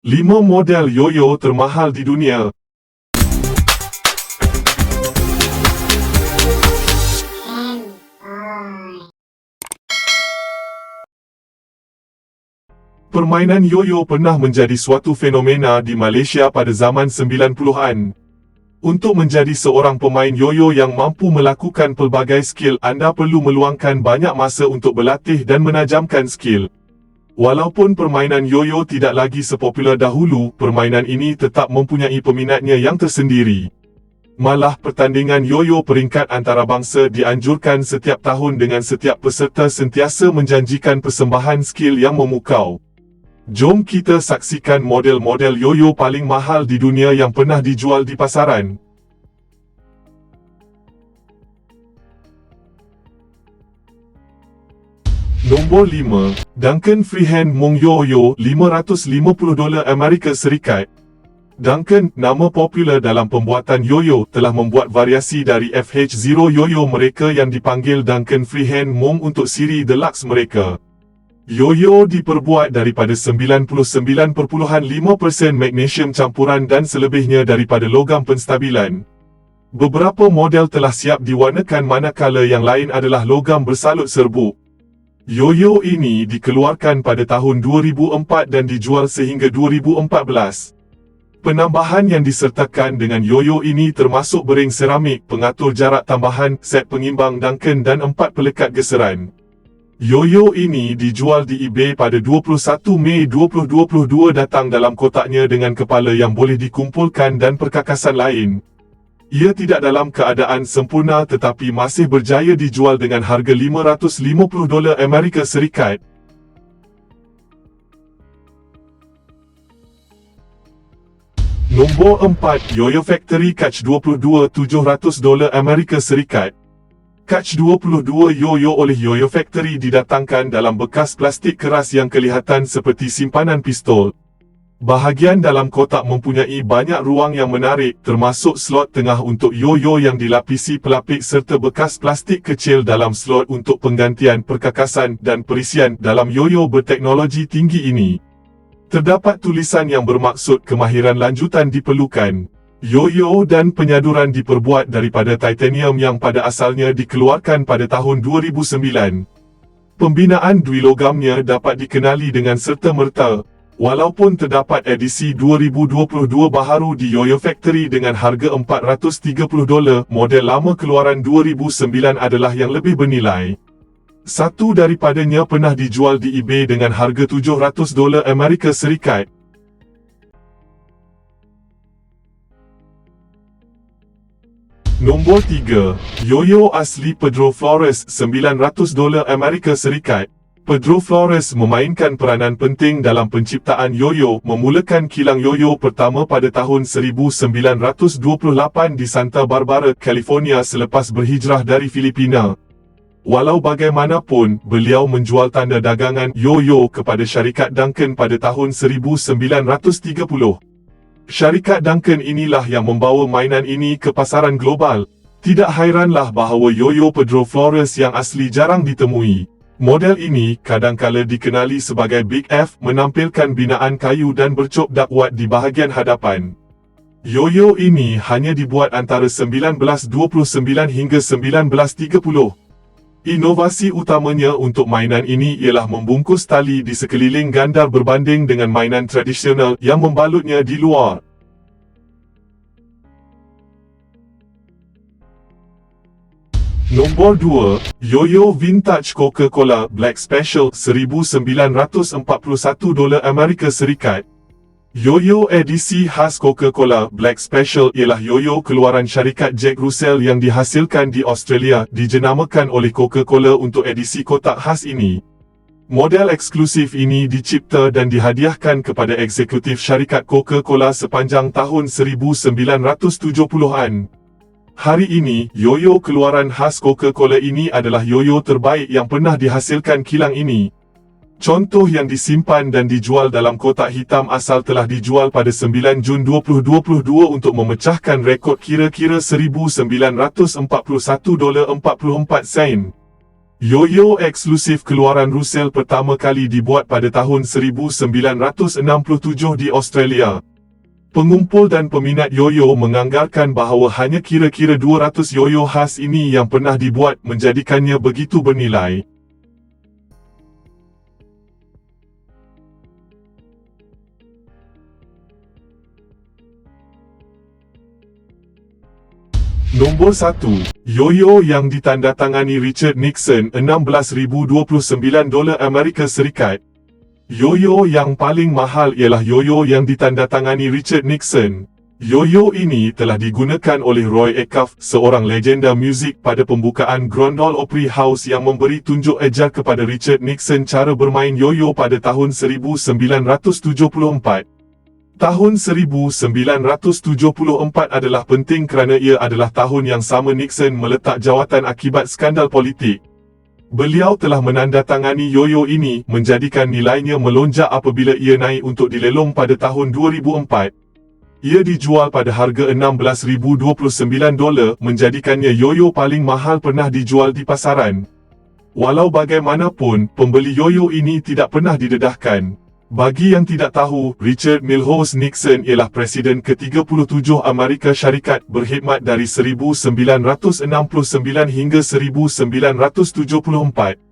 5 model yoyo termahal di dunia. Permainan yoyo pernah menjadi suatu fenomena di Malaysia pada zaman 90-an. Untuk menjadi seorang pemain yoyo yang mampu melakukan pelbagai skill, anda perlu meluangkan banyak masa untuk berlatih dan menajamkan skill. Walaupun permainan yoyo tidak lagi sepopular dahulu, permainan ini tetap mempunyai peminatnya yang tersendiri. Malah pertandingan yoyo peringkat antarabangsa dianjurkan setiap tahun dengan setiap peserta sentiasa menjanjikan persembahan skill yang memukau. Jom kita saksikan model-model yoyo paling mahal di dunia yang pernah dijual di pasaran. Nombor 5. Duncan Freehand Mong Yoyo, $550 Amerika Serikat. Duncan, nama popular dalam pembuatan yoyo, telah membuat variasi dari FH0 yoyo mereka yang dipanggil Duncan Freehand Mong untuk siri deluxe mereka. Yoyo diperbuat daripada 99.5% magnesium campuran dan selebihnya daripada logam penstabilan. Beberapa model telah siap diwarnakan manakala yang lain adalah logam bersalut serbuk. Yoyo ini dikeluarkan pada tahun 2004 dan dijual sehingga 2014. Penambahan yang disertakan dengan yoyo ini termasuk bering seramik, pengatur jarak tambahan, set pengimbang Duncan dan 4 pelekat geseran. Yoyo ini dijual di eBay pada 21 Mei 2022 datang dalam kotaknya dengan kepala yang boleh dikumpulkan dan perkakasan lain. Ia tidak dalam keadaan sempurna tetapi masih berjaya dijual dengan harga $550 Amerika Serikat. Nombor 4. Yoyo Factory Catch 22, $700 Amerika Serikat. Catch 22 yoyo oleh Yoyo Factory didatangkan dalam bekas plastik keras yang kelihatan seperti simpanan pistol. Bahagian dalam kotak mempunyai banyak ruang yang menarik, termasuk slot tengah untuk yoyo yang dilapisi pelapik serta bekas plastik kecil dalam slot untuk penggantian perkakasan dan perisian dalam yoyo berteknologi tinggi ini. Terdapat tulisan yang bermaksud kemahiran lanjutan diperlukan. Yoyo dan penyaduran diperbuat daripada titanium yang pada asalnya dikeluarkan pada tahun 2009. Pembinaan dui logamnya dapat dikenali dengan serta-merta. Walaupun terdapat edisi 2022 baharu di Yoyo Factory dengan harga $430, model lama keluaran 2009 adalah yang lebih bernilai. Satu daripadanya pernah dijual di eBay dengan harga $700 Amerika Serikat. Nombor 3. Yoyo asli Pedro Flores, $900 Amerika Serikat. Pedro Flores memainkan peranan penting dalam penciptaan yoyo, memulakan kilang yoyo pertama pada tahun 1928 di Santa Barbara, California selepas berhijrah dari Filipina. Walau bagaimanapun, beliau menjual tanda dagangan yoyo kepada syarikat Duncan pada tahun 1930. Syarikat Duncan inilah yang membawa mainan ini ke pasaran global. Tidak hairanlah bahawa yoyo Pedro Flores yang asli jarang ditemui. Model ini kadangkala dikenali sebagai Big F, menampilkan binaan kayu dan bercop dakwat di bahagian hadapan. Yoyo ini hanya dibuat antara 1929 hingga 1930. Inovasi utamanya untuk mainan ini ialah membungkus tali di sekeliling gandar berbanding dengan mainan tradisional yang membalutnya di luar. Nombor 2. Yoyo Vintage Coca-Cola Black Special, $1941 Amerika Serikat. Yoyo edisi khas Coca-Cola Black Special ialah yoyo keluaran syarikat Jack Russell yang dihasilkan di Australia, dijenamakan oleh Coca-Cola untuk edisi kotak khas ini. Model eksklusif ini dicipta dan dihadiahkan kepada eksekutif syarikat Coca-Cola sepanjang tahun 1970-an. Hari ini, yoyo keluaran khas Coca-Cola ini adalah yoyo terbaik yang pernah dihasilkan kilang ini. Contoh yang disimpan dan dijual dalam kotak hitam asal telah dijual pada 9 Jun 2022 untuk memecahkan rekod kira-kira $1,941.44. Yo-yo eksklusif keluaran Russell pertama kali dibuat pada tahun 1967 di Australia. Pengumpul dan peminat yo-yo menganggarkan bahawa hanya kira-kira 200 yo-yo khas ini yang pernah dibuat menjadikannya begitu bernilai. Nombor 1. Yo-yo yang ditandatangani Richard Nixon $16,029 Amerika Serikat. Yo-yo yang paling mahal ialah yo-yo yang ditandatangani Richard Nixon. Yo-yo ini telah digunakan oleh Roy Acuff, seorang legenda muzik pada pembukaan Grundle Opry House yang memberi tunjuk ajar kepada Richard Nixon cara bermain yo-yo pada tahun 1974. Tahun 1974 adalah penting kerana ia adalah tahun yang sama Nixon meletak jawatan akibat skandal politik. Beliau telah menandatangani yo-yo ini menjadikan nilainya melonjak apabila ia naik untuk dilelong pada tahun 2004. Ia dijual pada harga $16,029 menjadikannya yo-yo paling mahal pernah dijual di pasaran. Walau bagaimanapun, pembeli yo-yo ini tidak pernah didedahkan. Bagi yang tidak tahu, Richard Milhous Nixon ialah Presiden ke-37 Amerika Syarikat berkhidmat dari 1969 hingga 1974.